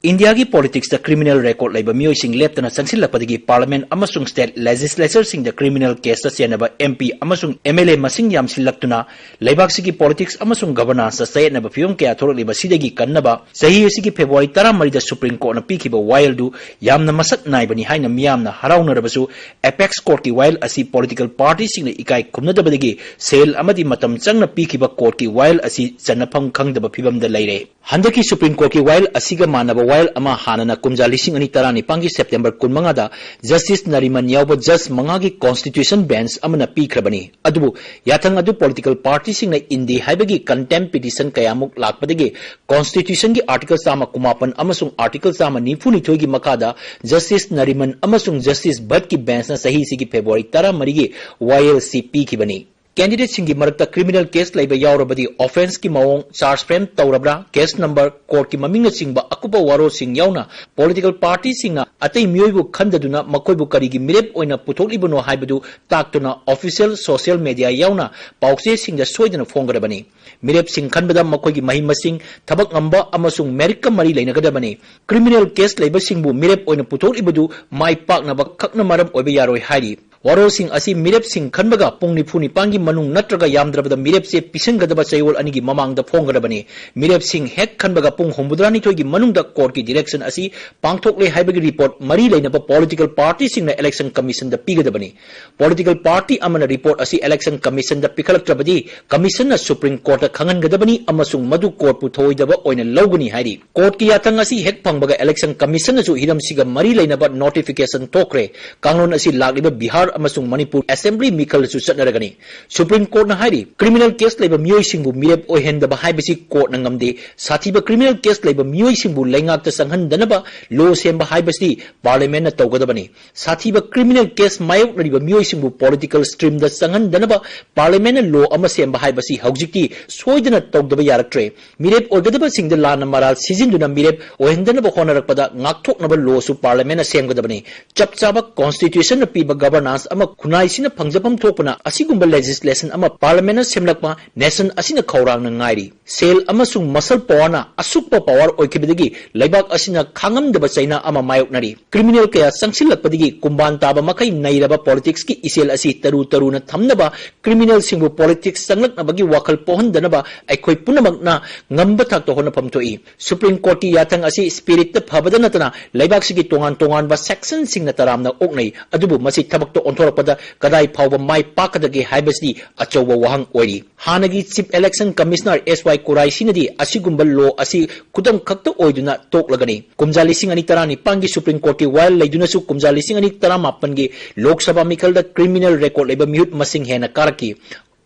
India की politics द criminal record लेबा मियोइसिंग लेप्तना संगसिलपदगी पार्लियामेंट अमसुंग स्टेट लेजिस्लेचर सिंग द क्रिमिनल केस सेनब एमपी अमसुंग एमएलए मसिंग यामसिलक्तुना लेबाक्सिगी पॉलिटिक्स अमसुंग गवर्नेंस सेनब फियम के अथोरलिबा सिदगी कन्नबा सही असिगी फेब्रुआरी 13 सुप्रीम कोर्ट न पीखिबा वायलदु यामना मसक नाइबनी हाइना मियामना हराउनरबसु एपेक्स कोर्ट की वायल असी पॉलिटिकल पार्टी सिंग इकाई खुमनदबदगी सेल अमदी मतम चंगना पीखिबा कोर्ट की वायल असी चन्नफम खंगदबा फिबमदा लेरे हंदकी सुप्रीम कोर्ट की वायल असिगा मानब वायल अमा हानना कुमजा लिसिंग अनि तरानी पांगी सेप्टेम्बर 15 जस्टिस नरिमन याव जज मंगा की कॉन्स्टिट्यूशन बेंच अमना पीखरबनी अदुबु याथंग अदु पॉलिटिकल पार्टी सिंग इंदी हाइबगी कंटेम्प पिटिशन कयामुक लाकपदगी कॉन्स्टिट्यूशन की आर्टिकल 59 अमसुंग आर्टिकल 94 की मखादा जस्टिस नरिमन अमसुंग जस्टिस भट्ट की बेंच न सही सिगी फेब्रुआरी 13 की वायल सी पीखिबनी कैंडिडेट सिंगी मरक्ता क्रिमिनल केस लेबा यावरबदी ऑफेंस की मवोंग चार्ज फ्रेम तौरब्रा केस नंबर कोर्ट की ममिंग सिंगबा अकुपा वारो सिंग यावना पॉलिटिकल पार्टी सिंगा अतै मियोइबु खंददुना मखोइबु करिगी मिरेप ओइना पुथोकलिबनो हाइबदु ताक्तुना ऑफिशियल सोशल मीडिया यावना पाउसे सिंगदा सोइदना फोंगरबनी मिरेप सिंग खनबदा मखोइगी महिमसिंग थबक ngamba अमसुंग मेरिक मरी लेनगदबनी क्रिमिनल केस लेबा सिंगबु मिरेप ओइना पुथोकलिबदु माइ पाकनबा खकना मरम ओइबा यारोय हाइरि वारो सिंग असी मिरेप सिंग खनबगा पुंग निफु निपांगी मनुंग नत्रगा यामद्रबदा मिरेप से पिसंगदबा चयोल अनिगी ममांगदा फोंगदबनी मिरेप सिंग हेक खनबगा पुंग हुमबुद्रानी थोगी मनुंगदा कोर्ट की डायरेक्शन असी पांगथोकले हाइबगी रिपोर्ट मरी लेनबा पॉलिटिकल पार्टी सिंग ना इलेक्शन कमीशन दा पीगदबनी पॉलिटिकल पार्टी अमना रिपोर्ट असी इलेक्शन कमीशन दा पिखलक्त्रबदी कमीशन ना सुप्रीम कोर्ट खंगनगदबनी अमसुंग मदु कोर्ट पुथोइदबा ओइना लौगनी हाइरि कोर्ट की यातंग असी हेक फंगबगा इलेक्शन कमीशन नासु हिरम सिगा मरी लेनबा नोटिफिकेशन तोकरे कांगलोन असी लागलिबा बिहार अमसुंग मणिपुर असेंबली मिखल चटनरगनी सुप्रीम कोर्ट ना हाइरि क्रिमिनल केस लेबा मियोइसिंगबु मिरेप ओहेंदबा हाइबसी कोर्ट ना ngamde साथीबा क्रिमिनल केस लेबा मियोइसिंगबु लैंगाकता संहनदनबा लो सेंबा हाइबसी पार्लियामेंट ना तौगदबनी साथीबा क्रिमिनल केस मायोकनरिबा मियोइसिंगबु पॉलिटिकल स्ट्रीम दा संहनदनबा पार्लियामेंट ना लो अमा सेंबा हाइबसी हौजिकती सोइदना तौगदबा यारक्ट्रे मिरेप ओगदबा सिंगदा लाना मराल सिजिंदुना मिरेप ओहेंदनबा होनरकपदा ngakthoknaba लो सु पार्लियामेंट ना सेमगदबनी चपचाबा कॉन्स्टिट्यूशन ना पीबा गवर्नेंस अमा खुनाइसिना फंगजफम थोपना असिगुंबा लेजिस्लेशन अमा पार्लियामेंट ना सेमलकमा नेशन असिना खौरांग नाइरी सेल अमसुंग मसल पावरना असुकपा पावर ओइखिबदगी लैबाक असिना खांगमदबा चाइना अमा मायोकनरी क्रिमिनल कया संगसिलकपदगी कुंबान ताबा मखै नैरबा पॉलिटिक्स की इसेल असि तरु तरुना थमनबा क्रिमिनल सिंगबु पॉलिटिक्स संगलकनबगी वाखल पोहनदनबा अखोइ पुनमकना ngamba thak to honapam thoi supreme court की याथंग असि स्पिरिट त फबदा नतना लैबाक सिगी तोंगान तोंगान बा सेक्शन सिंग न तरामना ओकनै अदुबु मसि थबक तो ओंथोरपदा कदाई फावबा माइ पाकदगे हाइबसि अचौबा वहंग ओइरी हानगी चीफ इलेक्शन कमिश्नर एसवाई कुराइसिनदी असिगुंबा लो असि खुदम खक्त ओइदुना तोकलगनी कुमजा लिसिंग अनि तरानी पांगी सुप्रीम कोर्ट की वायल लैदुनसु कुमजा लिसिंग अनि तरामापन गे लोकसभा मिखल द क्रिमिनल रेकॉर्ड लेबा म्यूट मसिंग हेना कारकी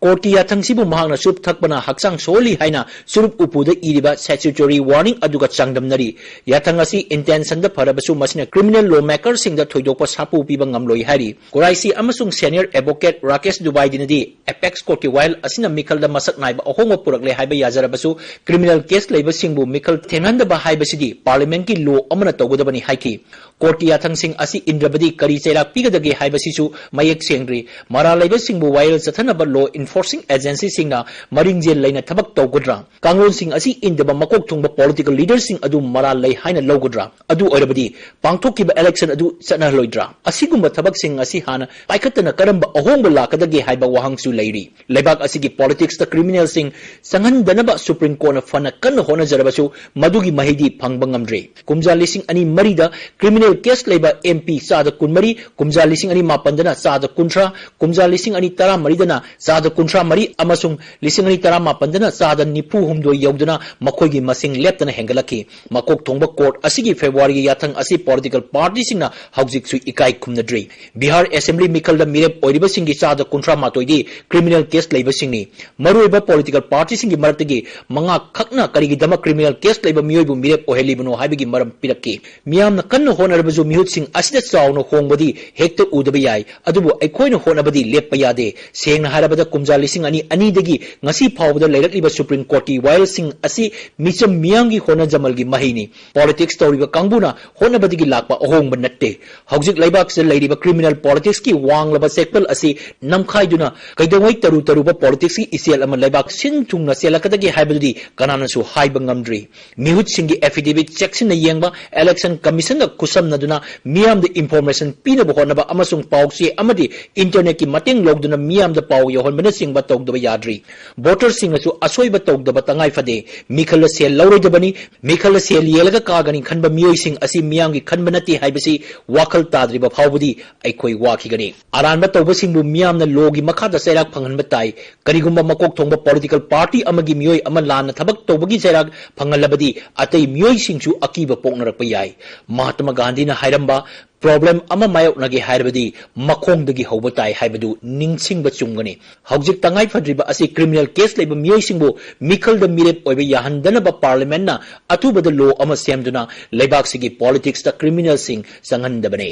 कोर्ट की याथंगसिबु महांगना सुप थकपना हक्सांग सोली हाइना सुरुप उपुदा इरिबा स्टैट्यूटरी वार्निंग अदुगा चांगदमनरी याथंग असि इंटेंशन द फरबसु मसिना क्रिमिनल लॉ मेकर सिंग द थोइदोकपा सापु पिबा ngamloi हारि कुराइसी अमसुंग सीनियर एडवोकेट राकेश दुबाई दिनदी एपेक्स कोर्ट की वायल असिना मिखल द मसक नाइबा अहोंग पुरकले हाइबा याजरबसु क्रिमिनल केस लेबा सिंगबु मिखल थेनंदबा हाइबसिदी पार्लियामेंट की लॉ अमना तौगदबनी हाइकी कोर्ट की याथंग सिंग असि इंद्रबदी करी चेरा पिगदगे हाइबसिसु मयेक सेंग्री मरा लेबा सिंगबु वायल चथनबा लॉ इन्फोर्सिंग एजेंसी सिंगना मरिंगजेल लेना थबक तौगुद्रा कांगलोन सिंग असि इंदबा मकोक थुंगबा पॉलिटिकल लीडर सिंग अदु मरा लै हाइना लौगुद्रा अदु ओइरबदी पांगथोकिबा इलेक्शन अदु चनहलोइद्रा असिगुंबा थबक सिंग असि हाना पाइखतना करंबा अहोंबा लाकदगे हाइबा वहांगसु लैरी लेबाक असिगी पॉलिटिक्स द क्रिमिनल सिंग संगनदनबा सुप्रीम कोर्ट न फना कन होना जरबसु मदुगी महिदी फंगबा ngamdre कुमजा लिसिंग अनि मरीदा क्रिमिनल केस लेबा एमपी साद कुनमरी कुमजा लिसिंग अनि मापंदना साद कुंट्रा कुमजा लिसिंग अनि तरा मरीदना साद कुंट्रा मरी अमसुंग लिसिंग अनि तरा मापंदना साद निफु हुमदो यौदना मखोइगी मसिंग लेप्तना हेंगलकी मकोक थोंबा कोर्ट असिगी फेब्रुआरी याथंग असि पॉलिटिकल पार्टी सिंगना हौजिक सु इकाई खुमनद्री बिहार असेंबली मिखल द मिरेप ओइरिबा सिंगी साद कुंट्रा मातोइदी क्रिमिनल केस लेबा सिंगनी मरुइबा पॉलिटिकल पार्टी सिंगी मरतगी मंगा खकना करिगी दमा क्रिमिनल केस लेबा मियोइबु मिरेप ओहेलिबनो हाइबगी मरम पिरक्की मियामना कन्न होनरबजु मिहुत सिंग असिदा चावनो होंगबदी हेक्ट उदबा याय अदुबु अखोइना होनबदी लेप्पा यादे सेंगना हारबदा कुमजा ꯀꯨꯝꯖꯥ ꯂꯤꯁꯤꯡ ꯑꯅꯤꯗꯒꯤ ꯉꯁꯤ ꯐꯥꯎꯕꯗ ꯂꯩꯔꯛꯂꯤꯕ ꯁꯨꯄ꯭ꯔꯤꯝ ꯀꯣꯔꯠꯀꯤ ꯋꯥꯌꯦꯜꯁꯤꯡ ꯑꯁꯤ ꯃꯤꯆꯝ ꯃꯤꯌꯥꯝꯒꯤ ꯍꯣꯠꯅꯖꯃꯜꯒꯤ ꯃꯍꯩꯅꯤ ꯄꯣꯂꯤꯇꯤक्स ꯇꯧꯔꯤꯕ ꯀꯥꯡꯕꯨꯅ ꯍꯣꯠꯅꯕꯗꯒꯤ ꯂꯥꯛꯄ ꯑꯍꯣꯡꯕ ꯅꯠꯇꯦ ꯍꯧꯖꯤꯛ ꯂꯩꯕꯥꯛꯁꯤꯗ ꯂꯩꯔꯤꯕ ꯀ꯭रिमिनल पॉलिटिक्स की वांगलबा सेक्टल असी नमखाइदुना कैदोंगै तरु तरुबा पॉलिटिक्स की इसेल अमा लेबाक सिन थुंगना सेलकदगी हाइबदुदी कनानासु हाइबा ngamdri मिहुत सिंगी एफिडेविट चेक्सिन येंगबा इलेक्शन कमीशन गा कुसमनदुना मियाम द इंफॉर्मेशन पीनब होनबा अमसुंग पाउसी अमदि इंटरनेट की मतेंग लौगदुना मियाम द पाउ योहनबना सिंगबा तौगदबा याद्रि वोटर सिंगसु असोइबा तौगदबा तंगाइ फदे मिखल सेल लौरोइदबनी मिखल सेल येलगा कागनी खनबा मियोइ सिंग असी मियाम की खनबनति हाइबसी वाखल ताद्रिबा फाउबदी अखोई वाखिगनी अरानबा तौबसिंगबु मियामना लोगी मखादा सैराक फंगनबा ताई करिगुंबा मकोक थोंबा पॉलिटिकल पार्टी अमगी मियोइ अमा लाना थबक तौबगी सैराक फंगलबदी अतै मियोइ सिंगसु अकीबा पोकनरकपा याई महात्मा गांधी ना हायरंबा प्रॉब्लम अमा मायोकनगे हायरबदी मखोंगदगी हौबा ताई हायबदु निंगसिंगबा चुंगनी हौजिक तंगाइ फद्रिबा असी क्रिमिनल केस लेबा मियोइ सिंगबु मिखलद मिरेप ओइबा याहनदनबा पार्लियामेंटना अथुबदा लॉ अमा सेमदुना लेबाक सिगी पॉलिटिक्स दा क्रिमिनल सिंग संगनदबने